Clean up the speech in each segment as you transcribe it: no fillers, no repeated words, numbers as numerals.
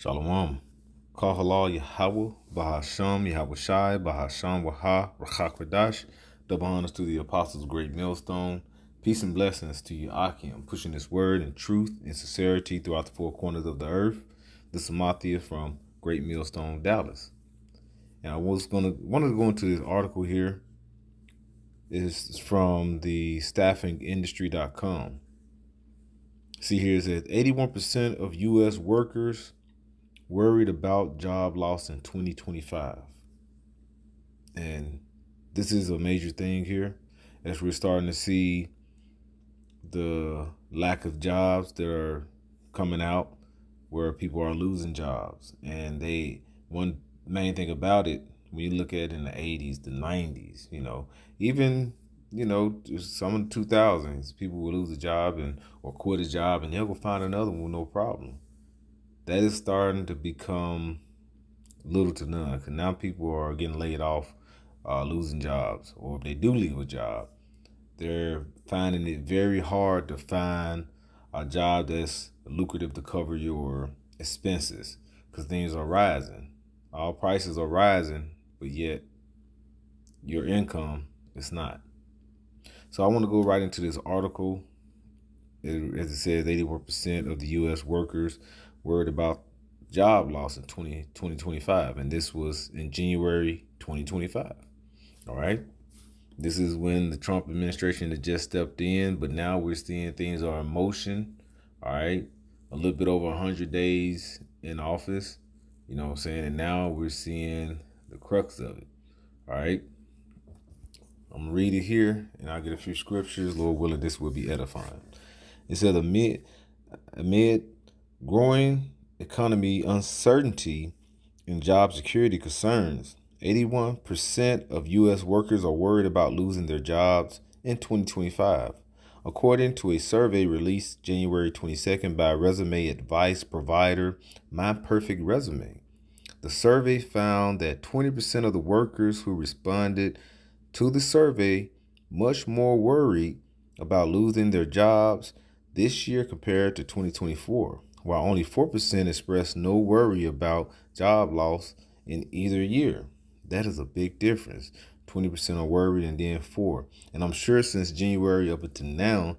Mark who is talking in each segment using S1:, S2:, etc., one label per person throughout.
S1: Shalom. Kahala Yahweh, Bahasham, Yahweh Shai, Bahasham Waha, Rachakwadash. Double honors to the apostles' great millstone. Peace and blessings to you, Akim, pushing this word in truth and sincerity throughout the four corners of the earth. This is Mathia from Great Millstone, Dallas. And I wanted to go into this article here. It's from the staffingindustry.com. See here it says 81% of U.S. workers worried about job loss in 2025. And this is a major thing here as we're starting to see the lack of jobs that are coming out where people are losing jobs. And one main thing about it, when you look at it in the 80s, the 90s, even some of the 2000s, people will lose a job or quit a job and they'll go find another one with no problem. That is starting to become little to none, because now people are getting laid off, losing jobs, or if they do leave a job, they're finding it very hard to find a job that's lucrative to cover your expenses, because things are rising. All prices are rising, but yet your income is not. So I want to go right into this article. As it says, 81% of the U.S. workers worried about job loss in 2025. And this was in January 2025. All right. This is when the Trump administration had just stepped in, but now we're seeing things are in motion. All right. A little bit over 100 days in office, you know what I'm saying? And now we're seeing the crux of it. All right. I'm going to read it here and I'll get a few scriptures. Lord willing, this will be edifying. It said, amid growing economy uncertainty and job security concerns, 81% of U.S. workers are worried about losing their jobs in 2025, according to a survey released January 22nd by resume advice provider My Perfect Resume. The survey found that 20% of the workers who responded to the survey much more worried about losing their jobs this year compared to 2024, while only 4% expressed no worry about job loss in either year. That is a big difference. 20% are worried and then 4%. And I'm sure since January up until now,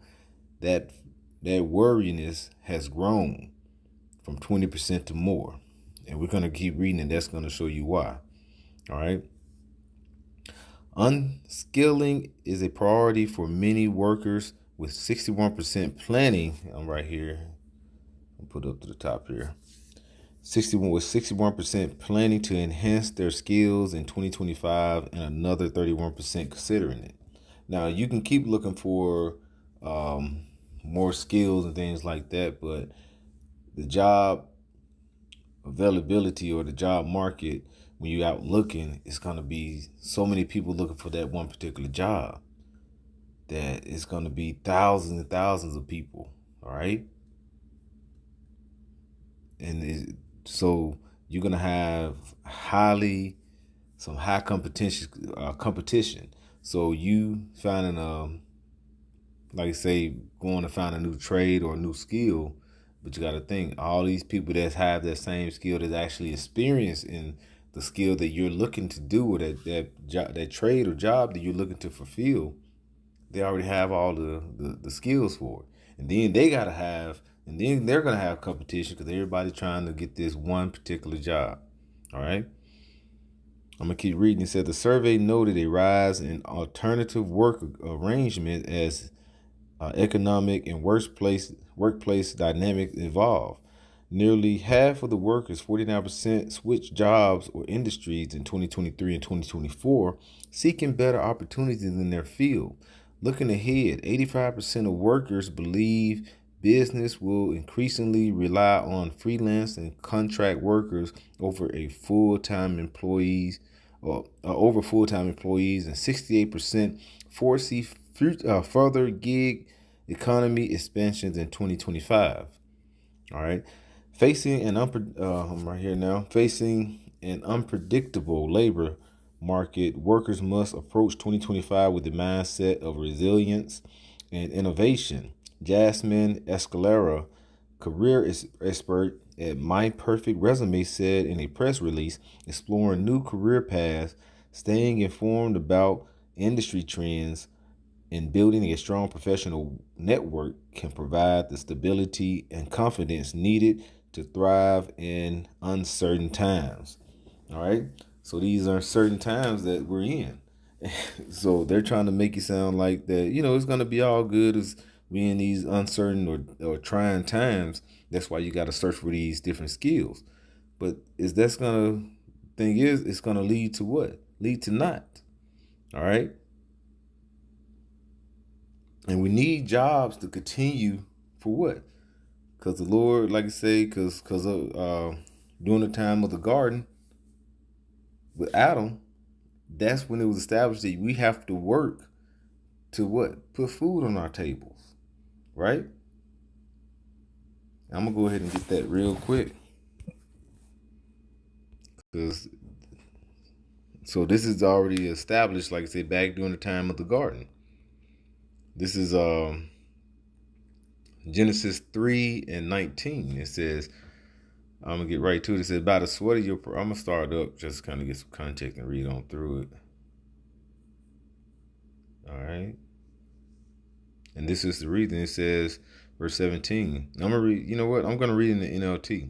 S1: that worriness has grown from 20% to more. And we're going to keep reading and that's going to show you why. All right. Unskilling is a priority for many workers, with 61% planning. I'm right here. I'll put it up to the top here. 61% planning to enhance their skills in 2025, and another 31% considering it. Now you can keep looking for more skills and things like that, but the job availability or the job market, when you're out looking, it's going to be so many people looking for that one particular job that it's going to be thousands and thousands of people. All right. And so you're going to have some high competition. So you finding, like I say, going to find a new trade or a new skill, but you got to think all these people that have that same skill, that's actually experienced in the skill that you're looking to do, or that trade or job that you're looking to fulfill, they already have all the skills for it. And then they're going to have competition because everybody's trying to get this one particular job. All right. I'm going to keep reading. It said the survey noted a rise in alternative work arrangement as economic and workplace dynamics evolve. Nearly half of the workers, 49%, switched jobs or industries in 2023 and 2024, seeking better opportunities in their field. Looking ahead, 85% of workers believe business will increasingly rely on freelance and contract workers over full-time employees, and 68% foresee further gig economy expansions in 2025. All right. Facing an unpredictable labor market, workers must approach 2025 with the mindset of resilience and innovation. Jasmine Escalera, career expert at My Perfect Resume said in a press release, exploring new career paths, staying informed about industry trends, and building a strong professional network can provide the stability and confidence needed to thrive in uncertain times. All right. So these are certain times that we're in. So they're trying to make it sound like that, it's going to be all good as we in these uncertain or trying times. That's why you got to search for these different skills. But is that's going to, thing is, it's going to lead to what? Lead to not. All right. And we need jobs to continue for what? Because the Lord, like I say, because of during the time of the garden with Adam, that's when it was established that we have to work to what? Put food on our tables, right? I'm gonna go ahead and get that real quick, because so this is already established, like I said, back during the time of the garden. This is Genesis 3:19. It says, I'm gonna get right to it. It says, by the sweat of your, I'm gonna start up just kind of get some context and read on through it. All right. And this is the reason. It says, verse 17. I'm gonna read. You know what? I'm gonna read in the NLT.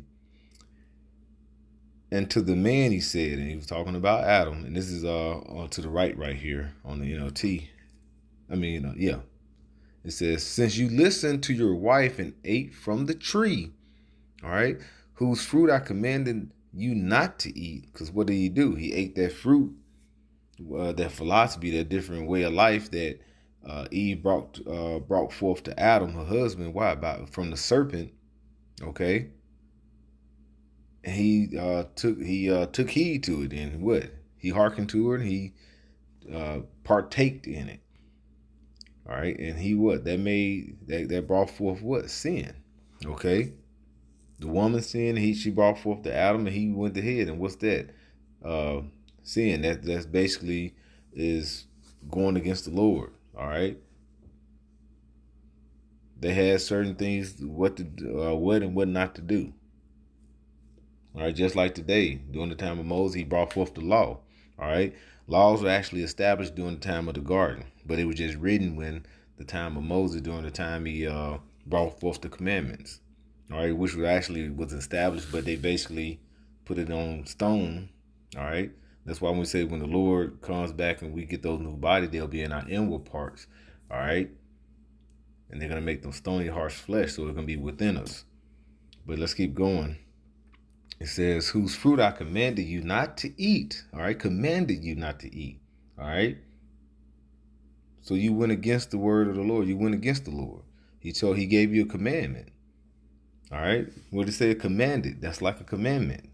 S1: And to the man he said, and he was talking about Adam, and this is to the right here on the NLT. Yeah. It says, since you listened to your wife and ate from the tree, all right, whose fruit I commanded you not to eat, because what did he do? He ate that fruit, that philosophy, that different way of life that Eve brought forth to Adam, her husband. Why? From the serpent, okay. And he took heed to it, and what? He hearkened to it, and he partaked in it. All right, and he what? That brought forth what? Sin. Okay. The woman sinned, she brought forth to Adam, and he went ahead. And what's that? Sin. That's basically is going against the Lord. All right. They had certain things, what and what not to do. All right, just like today, during the time of Moses, he brought forth the law. All right, laws were actually established during the time of the garden, but it was just written when the time of Moses, during the time he brought forth the commandments. All right, which was established, but they basically put it on stone. All right, that's why when we say when the Lord comes back and we get those new bodies, they'll be in our inward parts. All right, and they're gonna make them stony, harsh flesh, so it's gonna be within us. But let's keep going. It says, whose fruit I commanded you not to eat. All right, commanded you not to eat. All right. So you went against the word of the Lord. You went against the Lord. He gave you a commandment. All right. What did it say? Commanded. That's like a commandment.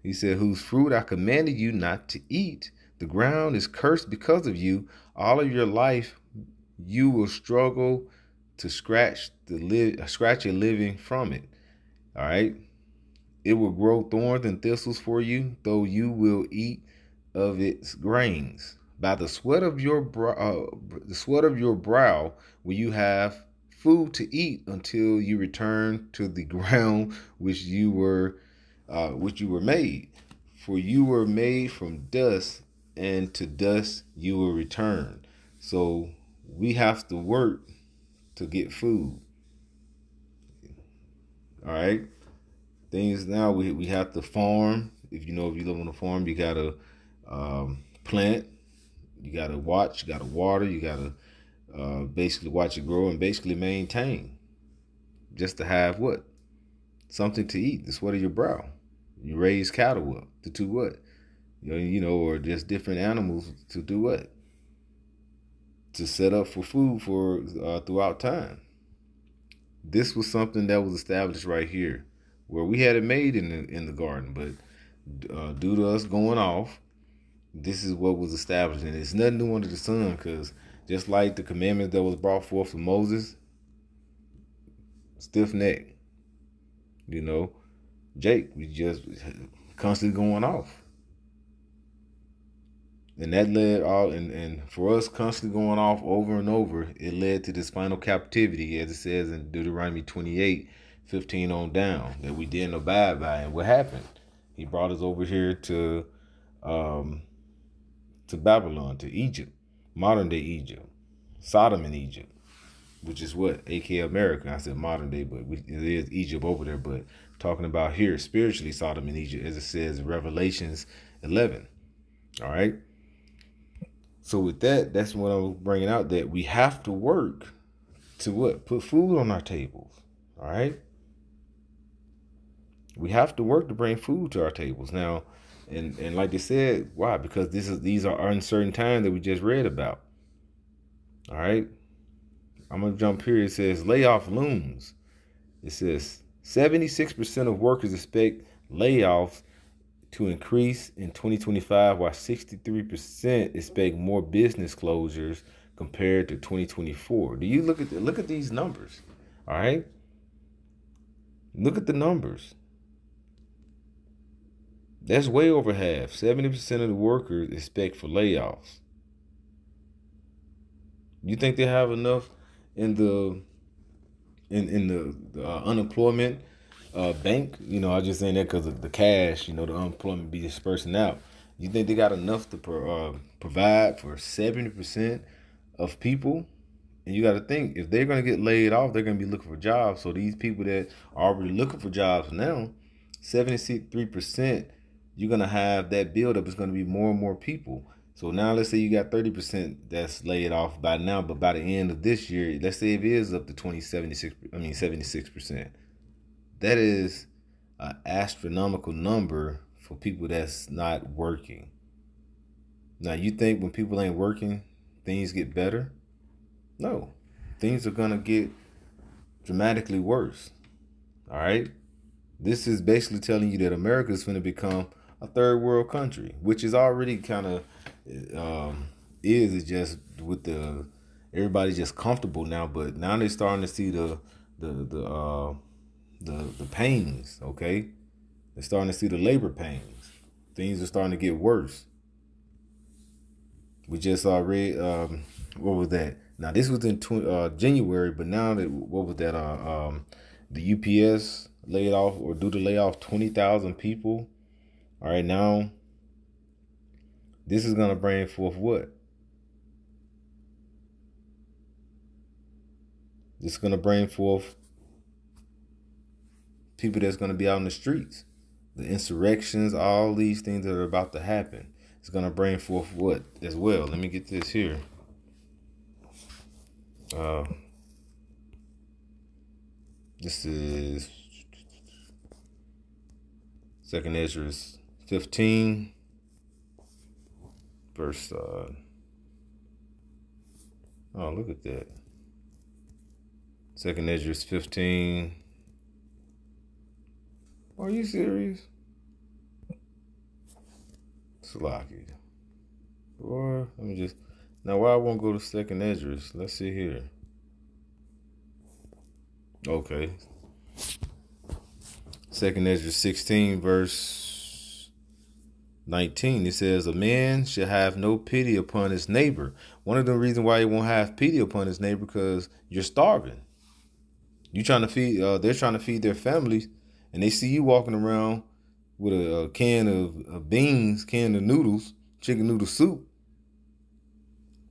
S1: He said, whose fruit I commanded you not to eat. The ground is cursed because of you. All of your life you will struggle to scratch a living from it. All right. It will grow thorns and thistles for you, though you will eat of its grains. By the sweat of your brow will you have food to eat until you return to the ground which you were made. For you were made from dust, and to dust you will return. So we have to work to get food. All right. Things now we have to farm. If you live on a farm, you gotta plant, you gotta watch, you gotta water, you gotta basically watch it grow and basically maintain, just to have what? Something to eat. The sweat of your brow. You raise cattle up to do what? Or just different animals to do what? To set up for food for throughout time. This was something that was established right here, where we had it made in the garden, but due to us going off, this is what was established, and it's nothing new under the sun. Because just like the commandments that was brought forth from Moses, stiff neck, Jake, we just constantly going off, and that led all, and for us constantly going off over and over, it led to this final captivity, as it says in Deuteronomy 28. 15 on down that we didn't abide by. And what happened? He brought us over here um, to Babylon, to Egypt, modern day Egypt, Sodom and Egypt, which is what, aka America. I said modern day, but it is Egypt over there. But talking about here spiritually, Sodom and Egypt, as it says in Revelations 11. All right. So with that, that's what I was bringing out, that we have to work to what? Put food on our tables. All right. We have to work to bring food to our tables now, and like they said, why? Because these are uncertain times that we just read about. All right. I'm gonna jump here. It says layoff looms. It says 76% of workers expect layoffs to increase in 2025, while 63% expect more business closures compared to 2024. Do you look at these numbers? All right. Look at the numbers. That's way over half. 70% of the workers expect for layoffs. You think they have enough in the the unemployment bank? You know, I just saying that because of the cash. You know, the unemployment be dispersing out. You think they got enough to provide for 70% of people? And you got to think, if they're going to get laid off, they're going to be looking for jobs. So these people that are already looking for jobs now, 73%, you're going to have that buildup. It's going to be more and more people. So now let's say you got 30% that's laid off by now, but by the end of this year, let's say it is up to 76%. That is an astronomical number for people that's not working. Now, you think when people ain't working, things get better? No, things are going to get dramatically worse. All right. This is basically telling you that America is going to become a third world country, which is already kind of it's just with everybody's just comfortable now, but now they're starting to see the pains. Okay, they're starting to see the labor pains. Things are starting to get worse. We just read what was that? Now this was in January, but now that what was that? The UPS laid off or due to lay off 20,000 people. All right, now this is gonna bring forth what? This is gonna bring forth people that's gonna be out in the streets, the insurrections, all these things that are about to happen. It's gonna bring forth what as well? Let me get this here. This is 2nd Ezra 15, verse. Oh, look at that. 2nd Ezra 15. Are you serious? Slocky. Or let me just. Now, why I won't go to 2nd Ezra? Let's see here. Okay. 2nd Ezra 16, verse 19. It says, a man shall have no pity upon his neighbor. One of the reasons why he won't have pity upon his neighbor, because you're starving. You trying to feed. They're trying to feed their families, and they see you walking around with a can of beans, can of noodles, chicken noodle soup,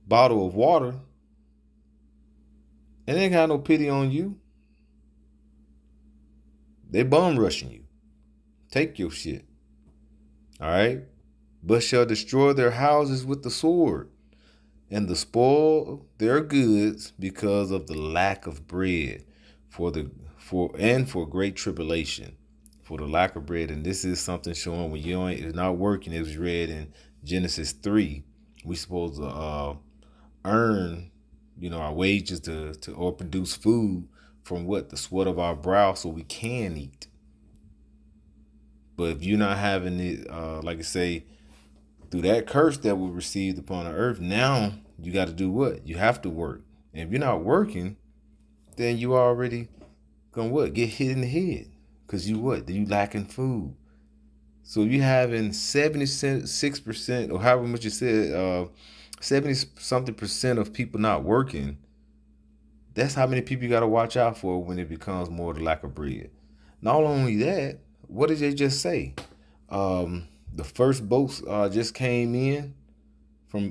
S1: bottle of water, and they ain't got no pity on you. They bum rushing you. Take your shit. All right? But shall destroy their houses with the sword, and the spoil their goods because of the lack of bread, for great tribulation, for the lack of bread. And this is something showing when you ain't not working. It was read in Genesis 3. We supposed to earn, our wages to or produce food from what? The sweat of our brow, so we can eat. But if you're not having it, like I say, through that curse that we received upon the earth, now you got to do what? You have to work. And if you're not working, then you already gonna what? Get hit in the head. Because you what? You lacking food. So you having 76%, or however much you said, 70 something percent of people not working. That's how many people you got to watch out for when it becomes more the lack of bread. Not only that, what did they just say? The first boats just came in from,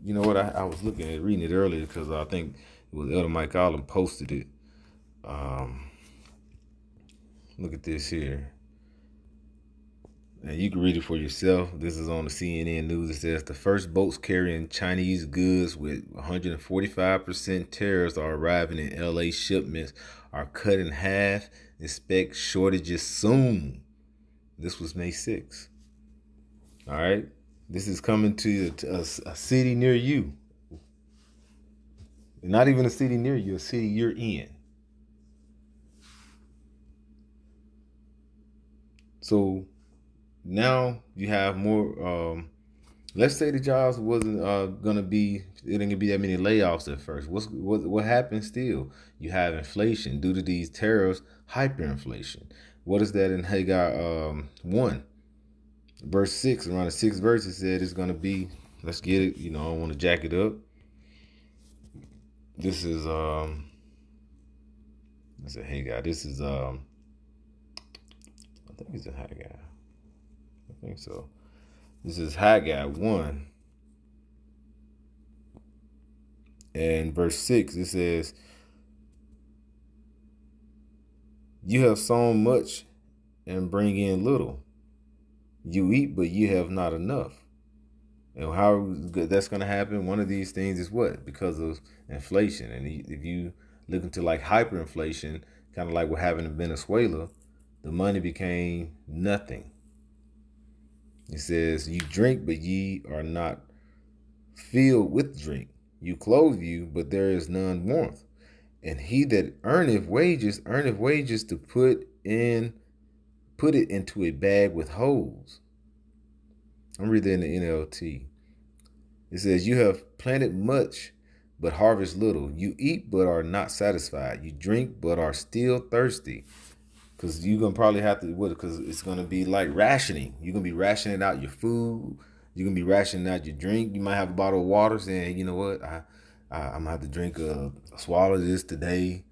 S1: you know what, I was looking at reading it earlier because I think it was Elder Mike Allen posted it. Look at this here. And you can read it for yourself. This is on the CNN News. It says the first boats carrying Chinese goods with 145% tariffs are arriving in LA. Shipments are cut in half. Expect shortages soon. This was May 6th. All right. This is coming to a city near you. Not even a city near you, a city you're in. So now you have more. Let's say the jobs wasn't gonna be. It didn't gonna be that many layoffs at first. What happened? Still, you have inflation due to these tariffs. Hyperinflation. What is that in Haggai 1 verse 6? Around the 6th verse, it said it's gonna be. Let's get it. I don't want to jack it up. This is Let's say Haggai. This is I think it's a Haggai. I think so. This is Haggai 1 and verse 6. It says, you have sown much and bring in little. You eat, but you have not enough. And how that's going to happen? One of these things is what? Because of inflation. And if you look into like hyperinflation, kind of like what happened in Venezuela, the money became nothing. It says, you drink, but ye are not filled with drink. You clothe you, but there is none warmth. And he that earneth wages to put it into a bag with holes. I'm reading the NLT. It says, you have planted much, but harvest little. You eat, but are not satisfied. You drink, but are still thirsty. Because you're going to probably have to, because it's going to be like rationing. You're going to be rationing out your food. You're going to be rationing out your drink. You might have a bottle of water saying, you know what, I'm going to have to drink a swallow this today,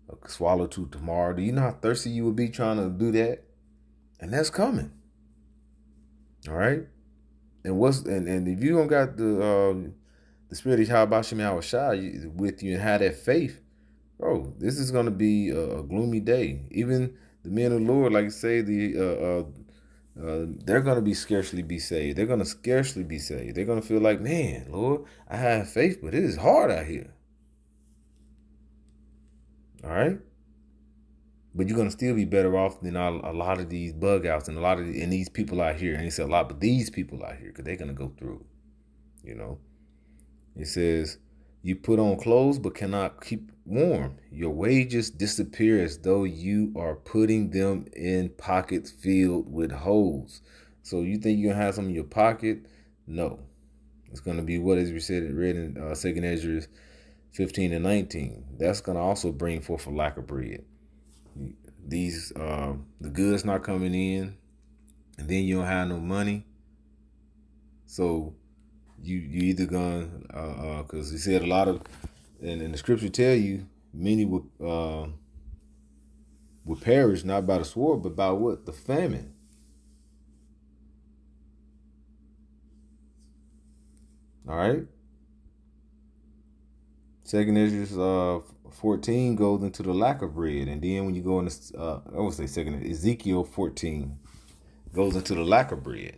S1: a swallow two tomorrow. Do you know how thirsty you would be trying to do that? And that's coming. All right? And if you don't got the spirit of Yahweh Shem Yahweh Shai with you and have that faith, bro, this is going to be a gloomy day. Even the men of the Lord, like I say, they're going to be scarcely be saved. They're going to scarcely be saved. They're going to feel like, man, Lord, I have faith, but it is hard out here. All right? But you're going to still be better off than a lot of these bug outs and and these people out here. And he said a lot, but these people out here, because they're going to go through, It says, you put on clothes but cannot keep warm. Your wages disappear as though you are putting them in pockets filled with holes. So you think you're going to have some in your pocket? No. It's going to be what is read in 2nd Ezra 15 and 19. That's going to also bring forth a lack of bread. These the goods not coming in, and then you don't have no money. So you either gonna because he said a lot of, and the scripture tell you many will perish not by the sword but by what? The famine. All right. 2nd Ezra 14 goes into the lack of bread, and then when you go into I would say 2nd Ezekiel 14 goes into the lack of bread.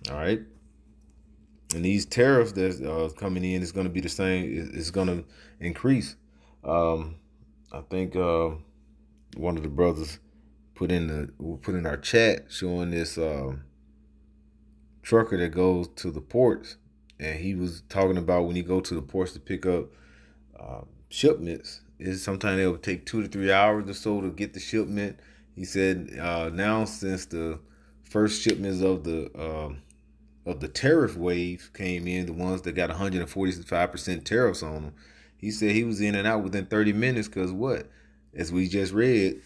S1: All right. And these tariffs that's coming in is going to be the same. It's going to increase. I think one of the brothers put in our chat showing this trucker that goes to the ports, and he was talking about when you go to the ports to pick up shipments, is sometimes it will take 2 to 3 hours or so to get the shipment. He said now since the first shipments of the tariff wave came in, the ones that got 145% tariffs on them, he said he was in and out within 30 minutes because what? As we just read,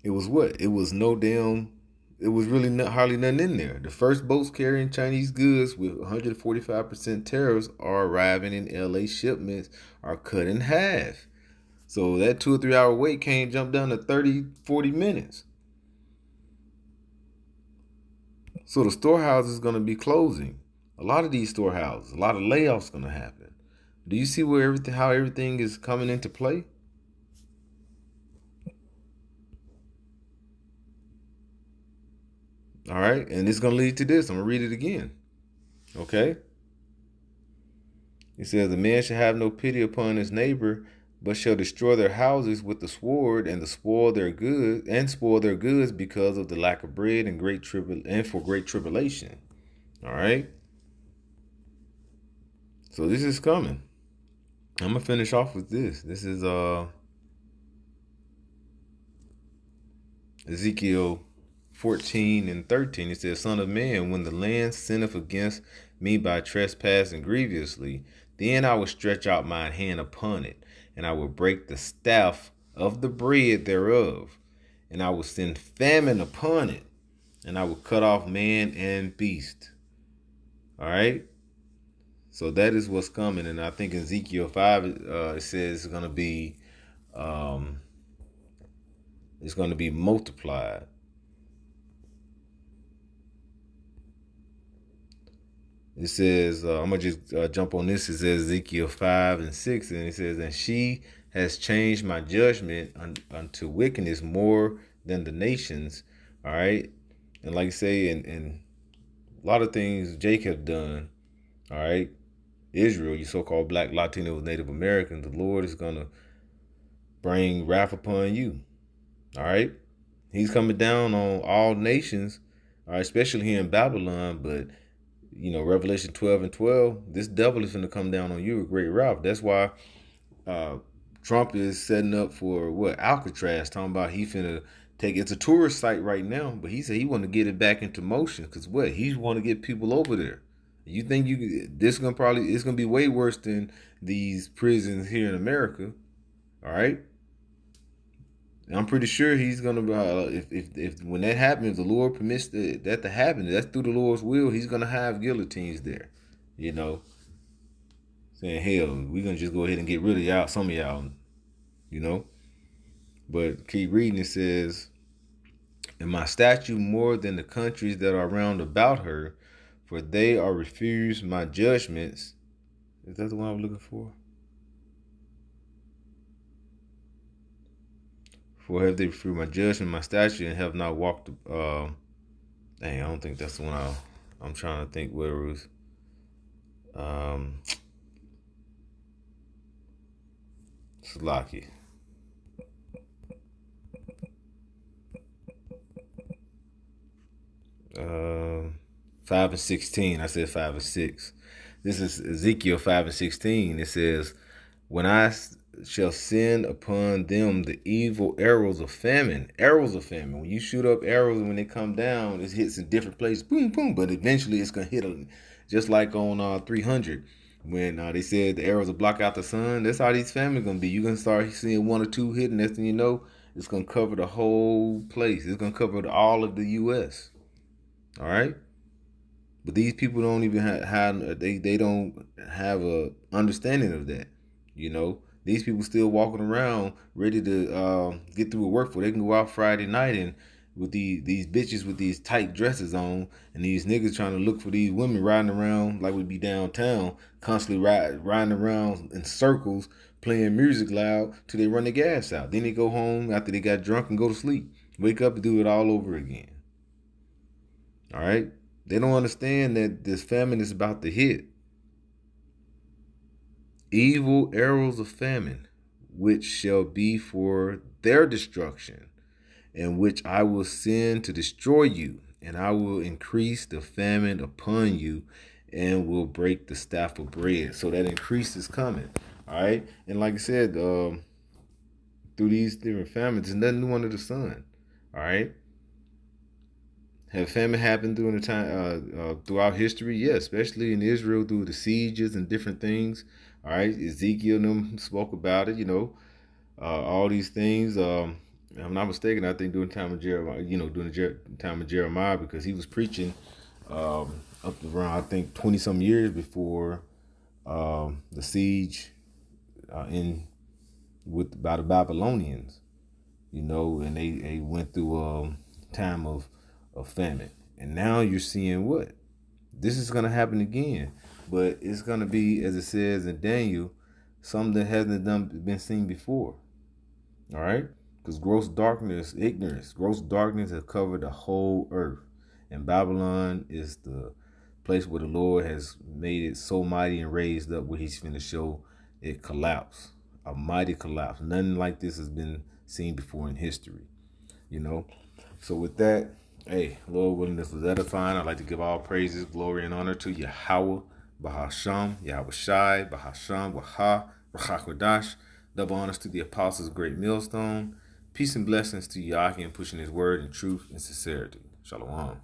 S1: it was what? It was no damn it was really hardly nothing in there. The first boats carrying Chinese goods with 145% tariffs are arriving in LA. Shipments are cut in half. So that 2 or 3 hour wait can't jump down to 30, 40 minutes. So the storehouse is going to be closing. A lot of these storehouses, a lot of layoffs going to happen. Do you see where how everything is coming into play? All right, and it's going to lead to this. I'm going to read it again. Okay? It says, "The man shall have no pity upon his neighbor, but shall destroy their houses with the sword, and spoil their goods because of the lack of bread and for great tribulation." All right. So this is coming. I'm gonna finish off with this. This is Ezekiel 14 and 13. It says, "Son of man, when the land sinneth against me by trespassing grievously, then I will stretch out mine hand upon it, and I will break the staff of the bread thereof, and I will send famine upon it, and I will cut off man and beast." All right. So that is what's coming, and I think in Ezekiel 5, it says um, it's going to be multiplied. It says, I'm going to just jump on this. It says Ezekiel 5 and 6, and it says, "And she has changed my judgment unto wickedness more than the nations." All right. And like I say, and a lot of things Jacob done, all right, Israel, you so-called black, Latino, Native Americans, the Lord is going to bring wrath upon you. All right. He's coming down on all nations, all right, especially here in Babylon, but Revelation 12 and 12, this devil is going to come down on you with great wrath. That's why uh, Trump is setting up for what? Alcatraz, talking about he finna it's a tourist site right now, but he said he want to get it back into motion because what? He want to get people over there. You think it's gonna be way worse than these prisons here in America, all right? And I'm pretty sure he's gonna if when that happens, the Lord permits that to happen. That's through the Lord's will. He's gonna have guillotines there, you know, saying, "Hell, we're gonna just go ahead and get rid of y'all, some of y'all," you know. But keep reading. It says, "And my statue more than the countries that are round about her, for they are refused my judgments." Is that the one I'm looking for? "For have they refused my judgment, my statute, and have not walked." Dang, I don't think that's the one I'm trying to think where it was. Um, Slocky. 5 and 16. I said 5 and 6. This is Ezekiel 5 and 16. It says, "When I shall send upon them the evil arrows of famine." Arrows of famine. When you shoot up arrows, when they come down, it hits in different places. Boom, boom. But eventually it's going to hit them. Just like on 300. When they said the arrows will block out the sun. That's how these famines going to be. You're going to start seeing one or two hitting. Next thing you know, it's going to cover the whole place. It's going to cover all of the U.S. All right? But these people don't even have they don't have a understanding of that. These people still walking around ready to get through a work for. They can go out Friday night and with these bitches with these tight dresses on, and these niggas trying to look for these women riding around like we be downtown, constantly riding around in circles, playing music loud till they run the gas out. Then they go home after they got drunk and go to sleep. Wake up and do it all over again. All right? They don't understand that this famine is about to hit. Evil arrows of famine, which shall be for their destruction, and which I will send to destroy you, and I will increase the famine upon you, and will break the staff of bread. So that increase is coming. All right? And like I said, through these different famines, there's nothing new under the sun. All right? Have famine happened during the time throughout history? Yeah, especially in Israel through the sieges and different things. All right, Ezekiel and them spoke about it. All these things. If I'm not mistaken, I think during the time of Jeremiah, during the time of Jeremiah, because he was preaching up to around, I think, 20 some years before the siege in with by the Babylonians, and they went through a time of famine. And now you're seeing what? This is going to happen again. But it's going to be, as it says in Daniel, something that hasn't been seen before. All right? Because gross darkness has covered the whole earth. And Babylon is the place where the Lord has made it so mighty and raised up where he's finna show it collapse. A mighty collapse. Nothing like this has been seen before in history. So with that, hey, Lord willing, this was edifying. I'd like to give all praises, glory, and honor to Yahweh, Bahasham, Yahweh Shai, Bahasham, Waha, Rachakwadash. Double honors to the apostles, great millstone. Peace and blessings to Yahweh and pushing his word in truth and sincerity. Shalom.